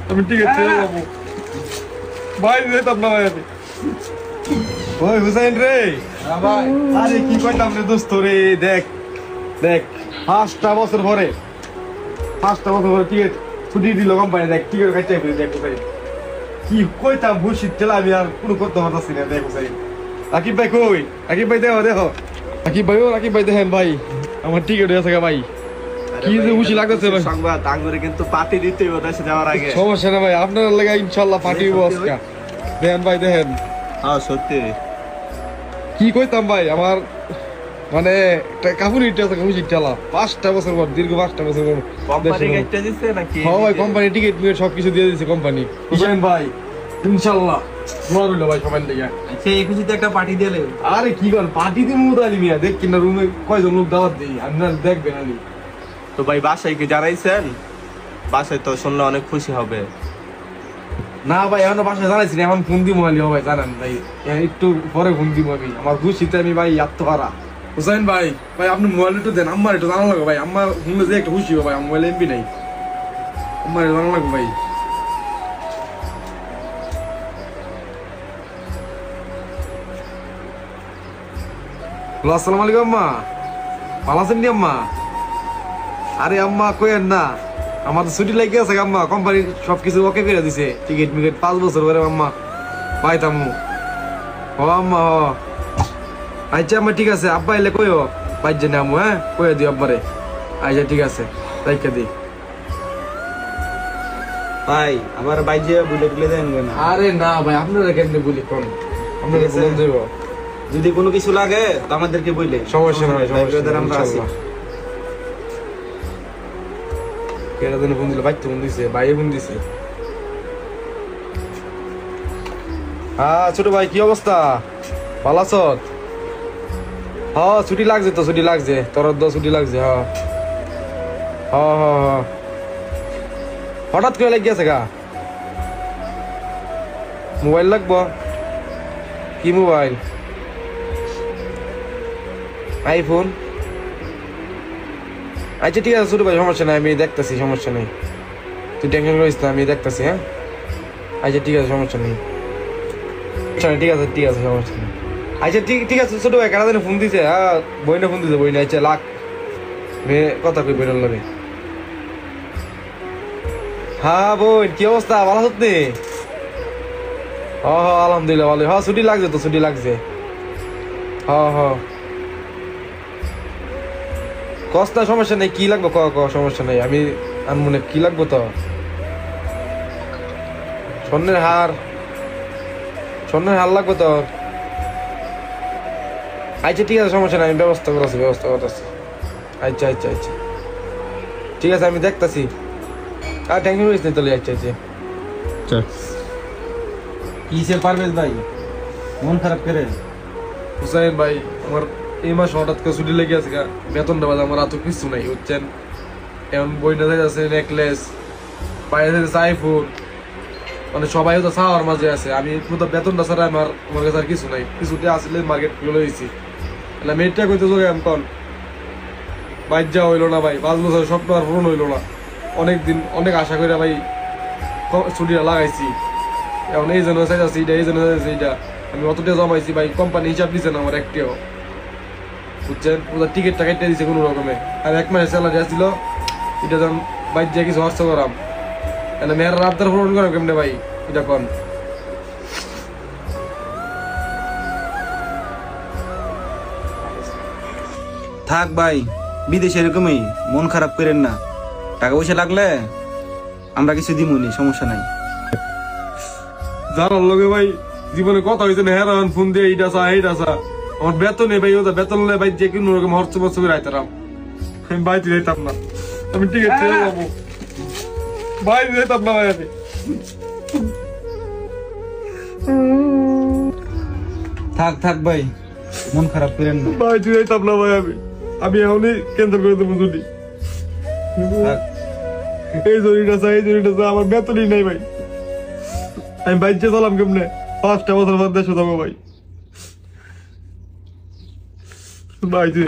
আমি টিকিট ছেড়ে যাবো ভাই যেতাম না ভাই আমি ওই হুসাইন রে ভাই আরে কি কইতাম রে দোস্ত রে দেখ দেখ 5টা বছর পরে টিকিট ছুটি দিল কোম্পানি দেখ টিকিট কাটতে হবে দেখ ভাই কি কইতাম বুঝিত তেলা আমি আর কোনো করতে পারতাছি না দেখ ভাই আকিব ভাই কই আকিব ভাই দেখো আকিব ভাই দেখেন ভাই আমার টিকিট হয়ে গেছে ভাই কি যে খুশি লাগতেছে ভাই সংবাদ আঙ্গুরে কিন্তু পার্টি দিতে হবে দেশে যাওয়ার আগে সমস্যা না ভাই আপনার লাগা ইনশাআল্লাহ পার্টি হইব আজকে দেখেন ভাই দেখেন হ্যাঁ সত্যি কি কইতাম ভাই আমার মানে কাপুরি খুশি চালা 5টা বছর পর দীর্ঘ 5টা বছর পর কোম্পানি গেটটা দিছে নাকি হ্যাঁ ভাই কোম্পানি টিকিট মিট সবকিছু দিয়ে দিয়েছে কোম্পানি হুসেন ভাই ইনশাআল্লাহ দোয়া রইল ভাই সবাই লেগে আচ্ছা এই খুশিতে একটা পার্টি দিলে আরে কি কর পার্টি দিন মতো আলি মিয়া দেখ কিনা রুমে কয়জন লোক দাওয়াত দেই আপনারা দেখবেন আলি তো ভাই বাসায় কি জানাইছেন বাসায় তো শুনলে অনেক খুশি হবে না ভাই এখনো বাসায় জানাইছি না এখন ফোন দিব আলি ভাই জানেন ভাই একটু পরে ফোন দিব আমি আমার খুশিতে আমি ভাই আত্মহারা হুসাইন ভাই ভাই আপনি মোবাইল একটু দেন আমার একটু জানা লাগবে ভাই আমার শুনলে যে একটা খুশি হবে ভাই আমার মোবাইল এমবি নাই আমার জানা লাগবে ভাই আসসালামু আলাইকুম আম্মা ভালো আছেন নি আম্মা আরে আম্মা কইেন না আমার তো ছুটি লাগে আছে আম্মা কোম্পানি সবকিছু ওকে করে দিছে টিকিট মিকেট 5 বছর পরে আম্মা পাইতামু ও আম্মা ও আচ্ছা আম্মা ঠিক আছে আব্বা এলে কইও বাইজে নামু হ্যাঁ কইয়া দিও আব্বারে আচ্ছা ঠিক আছে রাইখা দি ভাই আমার বাইজে বুলে দেন না আরে না ভাই আপনারা কেমনে বলি কোন আপনারা বলুন দেব যদি কোনো কিছু লাগে তো আমাদেরকে বইলে সমস্যা নাই আমরা আছি কেডা দেন ফোন দিল বাইতে ফোন দিছে ভাইয়ে ফোন দিছে হ্যাঁ ছোট ভাই কি অবস্থা ভালো আছো হ্যাঁ ছুটি লাগছে তো ছুটি লাগছে তোর ছুটি লাগছে হ্যাঁ হ্যাঁ হ্যাঁ হ্যাঁ হঠাৎ করে লেগে গেছে গা মোবাইল লাগবো কি মোবাইল আইফোন আচ্ছা ঠিক আছে ছোট ভাই সমস্যা নাই আমি দেখতেছি সমস্যা নেই তুই টেনশন করিস না আমি দেখতেছি হ্যাঁ আচ্ছা ঠিক আছে সমস্যা নেই ঠিক আছে সমস্যা নেই আচ্ছা ঠিক আছে ছোট ভাই কারা ফোন দিছে হ্যাঁ বইনে ফোন দিছে বইনে আচ্ছা লাখ মেয়ে কথা কই বইনের লাগে হ্যাঁ বোন কি অবস্থা ভালো হচ্ছে হ আলহামদুলিল্লাহ ভালো হ্যাঁ ছুটি লাগছে তো ছুটি লাগছে হ কস্তা সমস্যা নেই কি লাগবে ক সমস্যা নেই আমি মনে কি লাগবো তো স্বর্ণের হার লাগবে তো আচ্ছা ঠিক আছে সমস্যা নেই আমি ব্যবস্থা করতেছি আচ্ছা ঠিক আছে আমি দেখতেছি আর টেনশন করিস না তাহলে আচ্ছা কিসে পারবেশ ভাই মন খারাপ করে হুসাইন ভাই আমার এই মাস হঠাৎ করে ছুটি লেগে আছে বেতনটা বাজে আমার এত কিছু নাই বুঝছেন এখন বইটা আছে নেকলেস বাইরে যাচ্ছে আইফোন মানে সবাই তো চাওয়ার মাঝে আছে আমি পুরো বেতনটা ছাড়া আমার কাছে আর কিছু নাই কিছুতে আসলে মার্কেট খুলে হয়েছি তাহলে মেয়েটা কইতে যোগে আমি কন বাইর যাওয়া হইলো না ভাই 5 বছর স্বপ্ন আর পূরণ হইলো না অনেক আশা করে ভাই ছুটিটা লাগাইছি এখন এই জন্য চাইছি এইটা আমি অতটা জমাইছি ভাই কোম্পানি হিসাব দিচ্ছে না আমার একটিও বুঝছেন ওদের টিকিটটা কেটে দিচ্ছে কোনো রকমে আর 1 মাসের স্যালারি আসছিল এটা যখন বাইর যা কিছু খরচ করাম এনে মেয়ের রাতদার পূরণ করাম কেমনে ভাই এটা কন থাক ভাই বিদেশে এরকমই মন খারাপ করেন না টাকা পয়সা লাগলে আমরা কিছু দিমুনি সমস্যা নাই জানার লগে ভাই জীবনে কথা হয়েছে না হেরান ফোন দিয়ে এইটা চা আমার বেতনে ভাই ওটা বেতন ভাই যে কোনো রকম হরচ বর্চ করে আইতাম আমি বাইতে যেতাম না আমি টিকিট ছেড়ে যাবো বাইরে যেতাম না ভাই আমি থাক ভাই মন খারাপ করেন না বাইতে যেতাম না ভাই আমি এখনই ক্যান্সেল করে দেবো ছুটি এই জরিটা চা আমার বেতনই নাই ভাই আমি বাইরে চলাম কেমনে 5টা বছর পর দেশে যাবো ভাই বাইরে